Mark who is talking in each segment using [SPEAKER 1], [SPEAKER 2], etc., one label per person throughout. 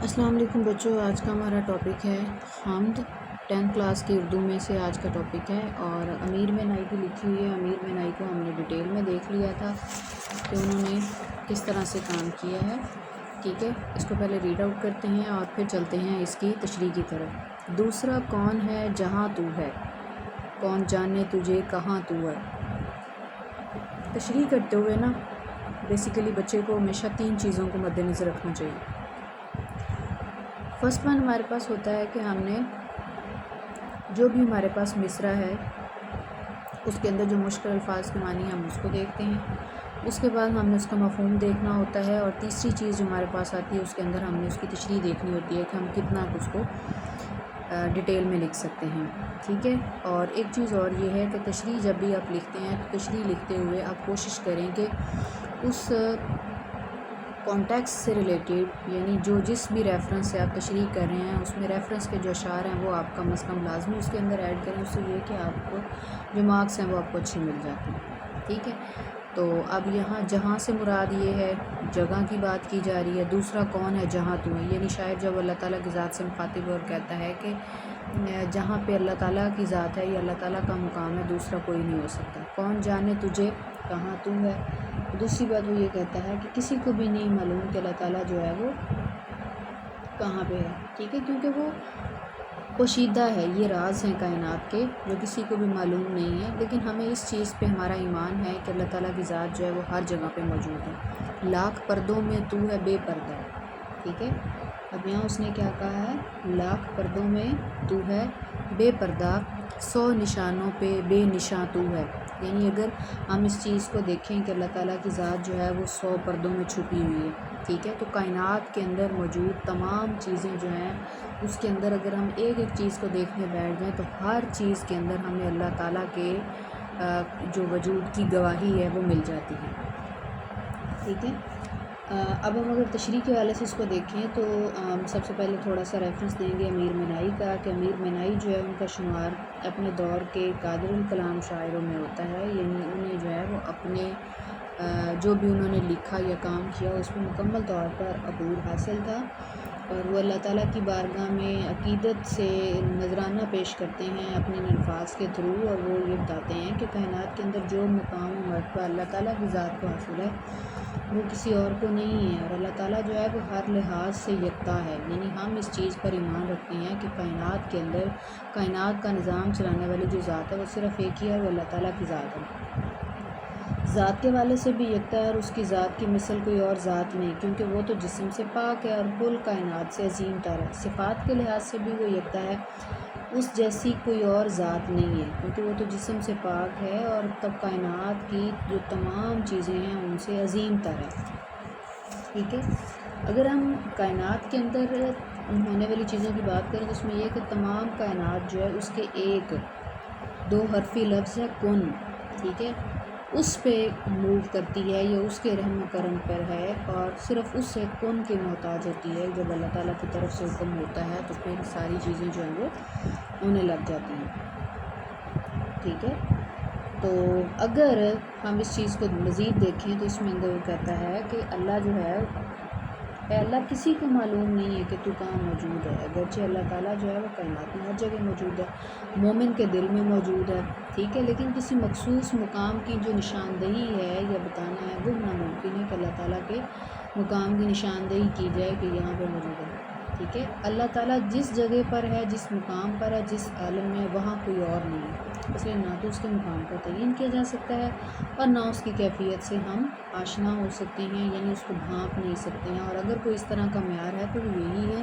[SPEAKER 1] السلام علیکم بچوں، آج کا ہمارا ٹاپک ہے حمد 10th کلاس کی اردو میں سے آج کا ٹاپک ہے اور امیر مینائی کی لکھی ہوئی ہے۔ امیر مینائی کو ہم نے ڈیٹیل میں دیکھ لیا تھا کہ انہوں نے کس طرح سے کام کیا ہے، ٹھیک ہے۔ اس کو پہلے ریڈ آؤٹ کرتے ہیں اور پھر چلتے ہیں اس کی تشریح کی طرف۔ دوسرا کون ہے جہاں تو ہے، کون جانے تجھے کہاں تو ہے۔ تشریح کرتے ہوئے نا بیسیکلی بچے کو ہمیشہ 3 چیزوں کو مد نظر رکھنا چاہیے۔ فرسٹ ون ہمارے پاس ہوتا ہے کہ ہم نے جو بھی ہمارے پاس مصرع ہے اس کے اندر جو مشکل الفاظ کے معنی ہم اس کو دیکھتے ہیں، اس کے بعد ہم نے اس کا مفہوم دیکھنا ہوتا ہے، اور تیسری چیز جو ہمارے پاس آتی ہے اس کے اندر ہم نے اس کی تشریح دیکھنی ہوتی ہے کہ ہم کتنا اس کو ڈیٹیل میں لکھ سکتے ہیں، ٹھیک ہے۔ اور ایک چیز اور یہ ہے کہ تشریح جب بھی آپ لکھتے ہیں تو تشریح لکھتے ہوئے آپ کوشش کریں کہ اس کانٹیکس سے ریلیٹڈ، یعنی جس بھی ریفرنس سے آپ تشریح کر رہے ہیں اس میں ریفرنس کے جو اشعار ہیں وہ آپ کم از کم لازمی اس کے اندر ایڈ کریں، اس سے یہ کہ آپ کو جو مارکس ہیں وہ آپ کو اچھے مل جاتے ہیں، ٹھیک ہے۔ تو اب یہاں جہاں سے مراد یہ ہے جگہ کی بات کی جا رہی ہے۔ دوسرا کون ہے جہاں تو ہے، یعنی شاعر جب اللہ تعالیٰ کی ذات سے مخاطب اور کہتا ہے کہ جہاں پہ اللہ تعالیٰ کی ذات ہے، یہ اللہ تعالیٰ کا مقام ہے، دوسرا کوئی نہیں ہو سکتا۔ کون جانے تجھے کہاں تو ہے، دوسری بات وہ یہ کہتا ہے کہ کسی کو بھی نہیں معلوم کہ اللہ تعالیٰ جو ہے وہ کہاں پہ ہے، ٹھیک ہے، کیونکہ وہ پوشیدہ ہے، یہ راز ہیں کائنات کے جو کسی کو بھی معلوم نہیں ہے، لیکن ہمیں اس چیز پہ ہمارا ایمان ہے کہ اللہ تعالیٰ کی ذات جو ہے وہ ہر جگہ پہ موجود ہے۔ لاکھ پردوں میں تو ہے بے پردہ، ٹھیک ہے۔ اب یہاں اس نے کیا کہا ہے، لاکھ پردوں میں تو ہے بے پردہ، 100 نشانوں پہ بے نشاں تو ہے، یعنی اگر ہم اس چیز کو دیکھیں کہ اللہ تعالیٰ کی ذات جو ہے وہ 100 پردوں میں چھپی ہوئی ہے، ٹھیک ہے، تو کائنات کے اندر موجود تمام چیزیں جو ہیں اس کے اندر اگر ہم ایک ایک چیز کو دیکھنے بیٹھ جائیں تو ہر چیز کے اندر ہمیں اللہ تعالیٰ کے جو وجود کی گواہی ہے وہ مل جاتی ہے، ٹھیک ہے۔ اب ہم اگر تشریح کے حوالے سے اس کو دیکھیں تو سب سے پہلے تھوڑا سا ریفرنس دیں گے امیر مینائی کا، کہ امیر مینائی جو ہے ان کا شمار اپنے دور کے قادر الکلام شاعروں میں ہوتا ہے، یعنی انہیں جو ہے وہ اپنے جو بھی انہوں نے لکھا یا کام کیا اس میں مکمل طور پر عبور حاصل تھا، اور وہ اللہ تعالیٰ کی بارگاہ میں عقیدت سے نذرانہ پیش کرتے ہیں اپنے الفاظ کے تھرو، اور وہ یہ بتاتے ہیں کہ کائنات کے اندر جو مقام و مرتبہ اللہ تعالیٰ کی ذات کو حاصل ہے وہ کسی اور کو نہیں ہے، اور اللہ تعالیٰ جو ہے وہ ہر لحاظ سے یکتا ہے، یعنی ہم اس چیز پر ایمان رکھتے ہیں کہ کائنات کے اندر کائنات کا نظام چلانے والی جو ذات ہے وہ صرف ایک ہی ہے، وہ اللہ تعالیٰ کی ذات ہے۔ ذات کے والے سے بھی یکتا ہے، اور اس کی ذات کی مثل کوئی اور ذات نہیں، کیونکہ وہ تو جسم سے پاک ہے اور کل کائنات سے عظیم تر ہے۔ صفات کے لحاظ سے بھی وہ یکتا ہے، اس جیسی کوئی اور ذات نہیں ہے، کیونکہ وہ تو جسم سے پاک ہے اور تب کائنات کی جو تمام چیزیں ہیں ان سے عظیم تر ہے، ٹھیک ہے۔ اگر ہم کائنات کے اندر ہونے والی چیزوں کی بات کریں تو اس میں یہ کہ تمام کائنات جو ہے اس کے ایک 2 حرفی لفظ ہے کن، ٹھیک ہے، اس پہ موو کرتی ہے یا اس کے رحم و کرم پر ہے، اور صرف اس سے کن کی محتاج ہوتی ہے۔ جب اللہ تعالیٰ کی طرف سے حکم ہوتا ہے تو پھر ساری چیزیں جو ہیں وہ ہونے لگ جاتی ہیں، ٹھیک ہے۔ تو اگر ہم اس چیز کو مزید دیکھیں تو اس میں اندر وہ کہتا ہے کہ اللہ جو ہے اللہ کسی کو معلوم نہیں ہے کہ تو کہاں موجود ہے، اگرچہ اللہ تعالیٰ جو ہے وہ کائنات میں ہر جگہ موجود ہے، مومن کے دل میں موجود ہے، ٹھیک ہے، لیکن کسی مخصوص مقام کی جو نشاندہی ہے یا بتانا ہے وہ ناممکن ہے کہ اللہ تعالیٰ کے مقام کی نشاندہی کی جائے کہ یہاں پہ موجود ہے، ٹھیک ہے۔ اللہ تعالیٰ جس جگہ پر ہے، جس مقام پر ہے، جس عالم میں، وہاں کوئی اور نہیں ہے، اس لیے نہ تو اس کے مقام کو تعین کیا جا سکتا ہے اور نہ اس کی کیفیت سے ہم آشنا ہو سکتے ہیں، یعنی اس کو بھانپ نہیں سکتے ہیں، اور اگر کوئی اس طرح کا معیار ہے تو وہ یہی ہے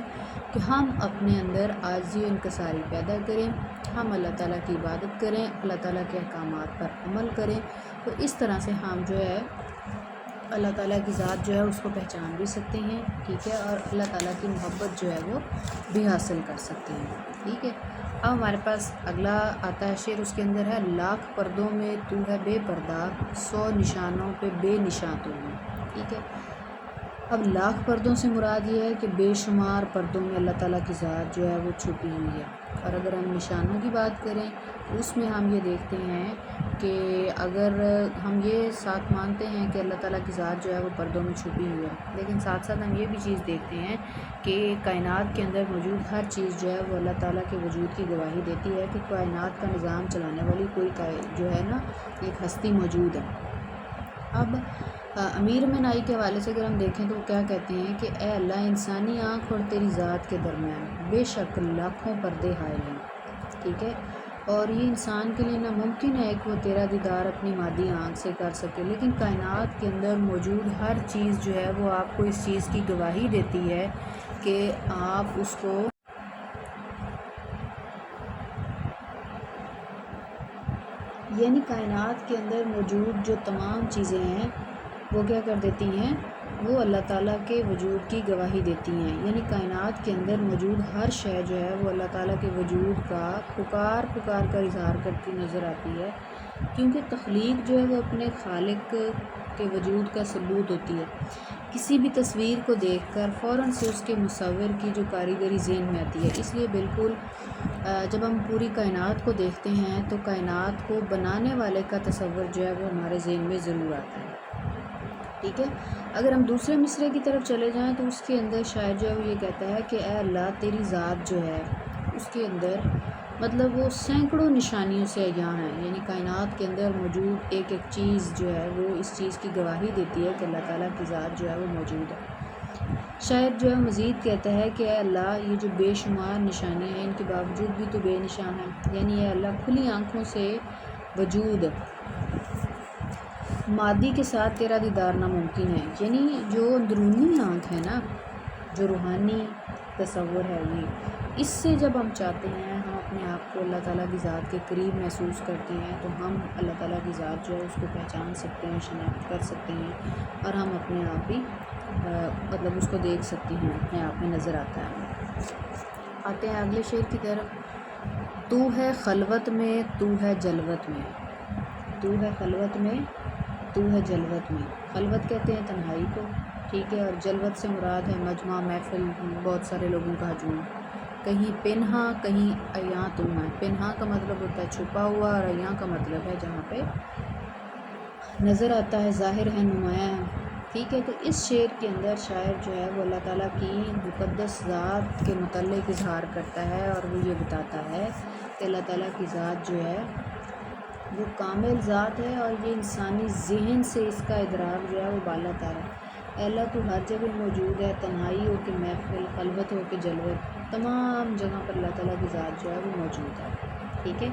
[SPEAKER 1] کہ ہم اپنے اندر عاجزی و انکساری پیدا کریں، ہم اللہ تعالیٰ کی عبادت کریں، اللہ تعالیٰ کے احکامات پر عمل کریں، تو اس طرح سے ہم جو ہے اللہ تعالیٰ کی ذات جو ہے اس کو پہچان بھی سکتے ہیں، ٹھیک ہے، اور اللہ تعالیٰ کی محبت جو ہے وہ بھی حاصل کر سکتے ہیں، ٹھیک ہے۔ اب ہمارے پاس اگلا آتا ہے شعر، اس کے اندر ہے لاکھ پردوں میں تو ہے بے پردہ، 100 نشانوں پہ بے نشاں تو ہے، ٹھیک ہے۔ اب لاکھ پردوں سے مراد یہ ہے کہ بے شمار پردوں میں اللہ تعالیٰ کی ذات جو ہے وہ چھپی ہوئی ہے، اور اگر ہم نشانوں کی بات کریں تو اس میں ہم یہ دیکھتے ہیں کہ اگر ہم یہ ساتھ مانتے ہیں کہ اللہ تعالیٰ کی ذات جو ہے وہ پردوں میں چھپی ہوئی ہے، لیکن ساتھ ساتھ ہم یہ بھی چیز دیکھتے ہیں کہ کائنات کے اندر موجود ہر چیز جو ہے وہ اللہ تعالیٰ کے وجود کی گواہی دیتی ہے کہ کائنات کا نظام چلانے والی کوئی جو ہے نا ایک ہستی موجود ہے۔ اب امیر منائی کے حوالے سے اگر ہم دیکھیں تو وہ کیا کہتے ہیں کہ اے اللہ، انسانی آنکھ اور تیری ذات کے درمیان بے شک لاکھوں پردے حائل ہیں، ٹھیک ہے، اور یہ انسان کے لیے ناممکن ہے کہ وہ تیرا دیدار اپنی مادی آنکھ سے کر سکے، لیکن کائنات کے اندر موجود ہر چیز جو ہے وہ آپ کو اس چیز کی گواہی دیتی ہے کہ آپ اس کو یعنی کائنات کے اندر موجود جو تمام چیزیں ہیں وہ کیا کر دیتی ہیں، وہ اللہ تعالیٰ کے وجود کی گواہی دیتی ہیں، یعنی کائنات کے اندر موجود ہر شے جو ہے وہ اللہ تعالیٰ کے وجود کا پکار کر اظہار کرتی نظر آتی ہے، کیونکہ تخلیق جو ہے وہ اپنے خالق کے وجود کا ثبوت ہوتی ہے۔ کسی بھی تصویر کو دیکھ کر فوراً سے اس کے مصور کی جو کاریگری ذہن میں آتی ہے، اس لیے بالکل جب ہم پوری کائنات کو دیکھتے ہیں تو کائنات کو بنانے والے کا تصور جو ہے وہ ہمارے ذہن میں ضرور آتا ہے، ٹھیک ہے۔ اگر ہم دوسرے مصرعے کی طرف چلے جائیں تو اس کے اندر شاعر جو ہے وہ یہ کہتا ہے کہ اے اللہ، تیری ذات جو ہے اس کے اندر مطلب وہ سینکڑوں نشانیوں سے عیاں ہیں، یعنی کائنات کے اندر موجود ایک ایک چیز جو ہے وہ اس چیز کی گواہی دیتی ہے کہ اللہ تعالیٰ کی ذات جو ہے وہ موجود ہے۔ شاعر جو ہے مزید کہتا ہے کہ اے اللہ، یہ جو بے شمار نشانیاں ہیں ان کے باوجود بھی تو بے نشان ہیں، یعنی اے اللہ، کھلی آنکھوں سے وجود مادی کے ساتھ تیرا دیدار ناممکن ہے، یعنی جو اندرونی آنکھ ہے نا، جو روحانی تصور ہے، یہ اس سے جب ہم چاہتے ہیں ہم اپنے آپ کو اللہ تعالیٰ کی ذات کے قریب محسوس کرتے ہیں تو ہم اللہ تعالیٰ کی ذات جو ہے اس کو پہچان سکتے ہیں، شناخت کر سکتے ہیں، اور ہم اپنے آپ ہی مطلب اس کو دیکھ سکتے ہیں، اپنے آپ میں نظر آتا ہے۔ آتے ہیں اگلے شعر کی طرف۔ تو ہے خلوت میں، تو ہے جلوت میں، تو ہے خلوت میں، تو ہے جلوت میں۔ خلوت کہتے ہیں تنہائی کو، ٹھیک ہے، اور جلوت سے مراد ہے مجمع، محفل، بہت سارے لوگوں کا ہجوم۔ کہیں پنہا، کہیں عیاں تو ہے۔ پنہا کا مطلب ہوتا ہے چھپا ہوا، اور عیاں کا مطلب ہے جہاں پہ نظر آتا ہے، ظاہر ہے، نمایاں ہے، ٹھیک ہے۔ تو اس شعر کے اندر شاعر جو ہے وہ اللہ تعالیٰ کی مقدس ذات کے متعلق اظہار کرتا ہے، اور وہ یہ بتاتا ہے کہ اللہ تعالیٰ کی ذات جو ہے وہ کامل ذات ہے، اور یہ انسانی ذہن سے اس کا ادراک جو ہے وہ بالا تر ہے۔ اے اللہ، تو ہر جگہ موجود ہے، تنہائی ہو کے محفل، خلوت ہو کے جلوت، تمام جگہ پر اللہ تعالیٰ کی ذات جو ہے وہ موجود ہے، ٹھیک ہے،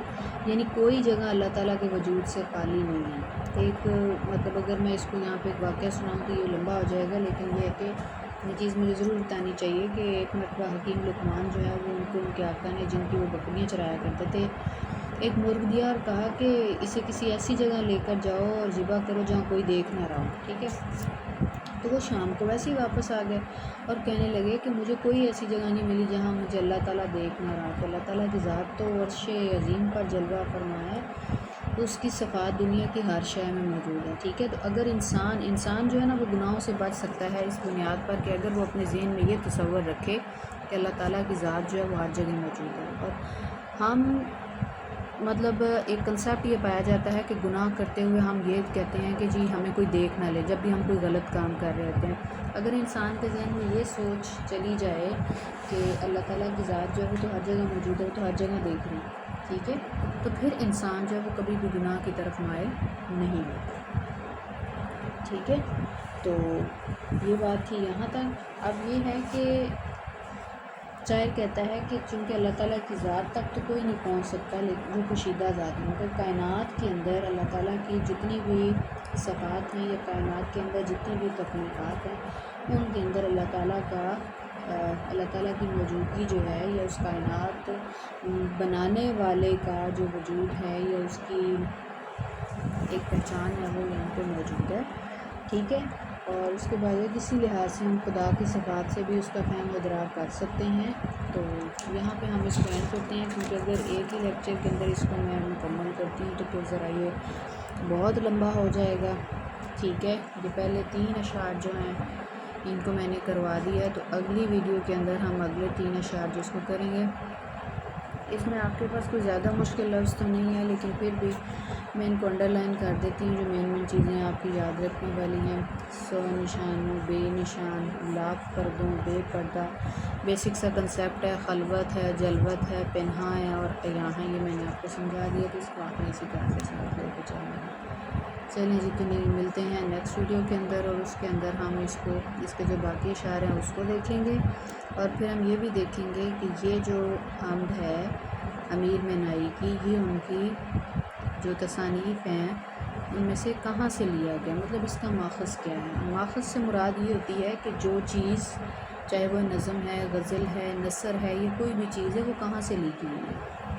[SPEAKER 1] یعنی کوئی جگہ اللہ تعالیٰ کے وجود سے خالی نہیں ہے۔ ایک مطلب اگر میں اس کو یہاں پہ ایک واقعہ سناؤں تو یہ لمبا ہو جائے گا، لیکن یہ ہے کہ یہ چیز مجھے ضرور بتانی چاہیے کہ ایک مرتبہ حکیم لقمان جو ہے وہ ان کو ان کے آقا نے، جن کی وہ بکریاں چرایا کرتے تھے، ایک مرغ دیا اور کہا کہ اسے کسی ایسی جگہ لے کر جاؤ اور ذبح کرو جہاں کوئی دیکھ نہ رہا ہو، ٹھیک ہے۔ تو وہ شام کو ویسے ہی واپس آ گئے اور کہنے لگے کہ مجھے کوئی ایسی جگہ نہیں ملی جہاں مجھے اللہ تعالیٰ دیکھ نہ رہا۔ تو اللہ تعالیٰ کی ذات تو عرش عظیم پر جلوہ فرمایا ہے، تو اس کی صفات دنیا کی ہر شے میں موجود ہے، ٹھیک ہے۔ تو اگر انسان جو ہے نا وہ گناہوں سے بچ سکتا ہے اس بنیاد پر کہ اگر وہ اپنے ذہن میں یہ تصور رکھے کہ اللہ تعالیٰ کی ذات جو ہے وہ ہر جگہ موجود ہے۔ اور ہم مطلب ایک کنسیپٹ یہ پایا جاتا ہے کہ گناہ کرتے ہوئے ہم یہ کہتے ہیں کہ جی ہمیں کوئی دیکھ نہ لے جب بھی ہم کوئی غلط کام کر رہے ہوتے ہیں۔ اگر انسان کے ذہن میں یہ سوچ چلی جائے کہ اللہ تعالیٰ کی ذات جو ہے وہ تو ہر جگہ موجود ہے، وہ تو ہر جگہ دیکھ رہی ہے، ٹھیک ہے، تو پھر انسان جو ہے وہ کبھی بھی گناہ کی طرف مائل نہیں ہوتا، ٹھیک ہے۔ تو یہ بات تھی یہاں تک۔ اب یہ ہے کہ شاعر کہتا ہے کہ چونکہ اللہ تعالیٰ کی ذات تک تو کوئی نہیں پہنچ سکتا، لیکن وہ پوشیدہ ذات ہے، مطلب کائنات کے اندر اللہ تعالیٰ کی جتنی بھی صفات ہیں یا کائنات کے اندر جتنی بھی تخلیقات ہیں ان کے اندر اللہ تعالیٰ کی موجودگی جو ہے یا اس کائنات بنانے والے کا جو وجود ہے یا اس کی ایک پہچان ہے وہ یہاں پہ موجود ہے، ٹھیک ہے۔ اور اس کے بعد کسی لحاظ سے ہم خدا کی صفات سے بھی اس کا فہم و ادراک کر سکتے ہیں۔ تو یہاں پہ ہم اس کو اینڈ کرتے ہیں، کیونکہ اگر ایک ہی لیکچر کے اندر اس کو میں مکمل کرتی ہوں تو پھر ذرا یہ بہت لمبا ہو جائے گا، ٹھیک ہے۔ یہ پہلے 3 اشعار جو ہیں ان کو میں نے کروا دیا ہے، تو اگلی ویڈیو کے اندر ہم اگلے 3 اشعار جو اس کو کریں گے، اس میں آپ کے پاس کوئی زیادہ مشکل لفظ تو نہیں ہے، لیکن پھر بھی میں ان کو انڈر لائن کر دیتی ہوں جو مین چیزیں آپ کی یاد رکھنے والی ہیں۔ سو نشان، بے نشان، لاف پردوں، بے پردہ، بیسک سا کنسیپٹ ہے، خلوت ہے، جلوت ہے، پنہا ہے اور عیاں ہے، یہ میں نے آپ کو سمجھا دیا، تو اس کو آپ نے اسی طرح سے سمجھ لے کے چلنا ہے۔ چلیں جی، تو نہیں ملتے ہیں نیکسٹ ویڈیو کے اندر، اور اس کے اندر ہم اس کے جو باقی اشعار ہیں اس کو دیکھیں گے، اور پھر ہم یہ بھی دیکھیں گے کہ یہ جو حمد ہے امیر منائی کی، یہ ان کی جو تصانیف ہیں ان میں سے کہاں سے لیا گیا، مطلب اس کا ماخذ کیا ہے۔ ماخذ سے مراد یہ ہوتی ہے کہ جو چیز، چاہے وہ نظم ہے، غزل ہے، نثر ہے، یہ کوئی بھی چیز ہے، وہ کہاں سے لکھی ہوئی ہے۔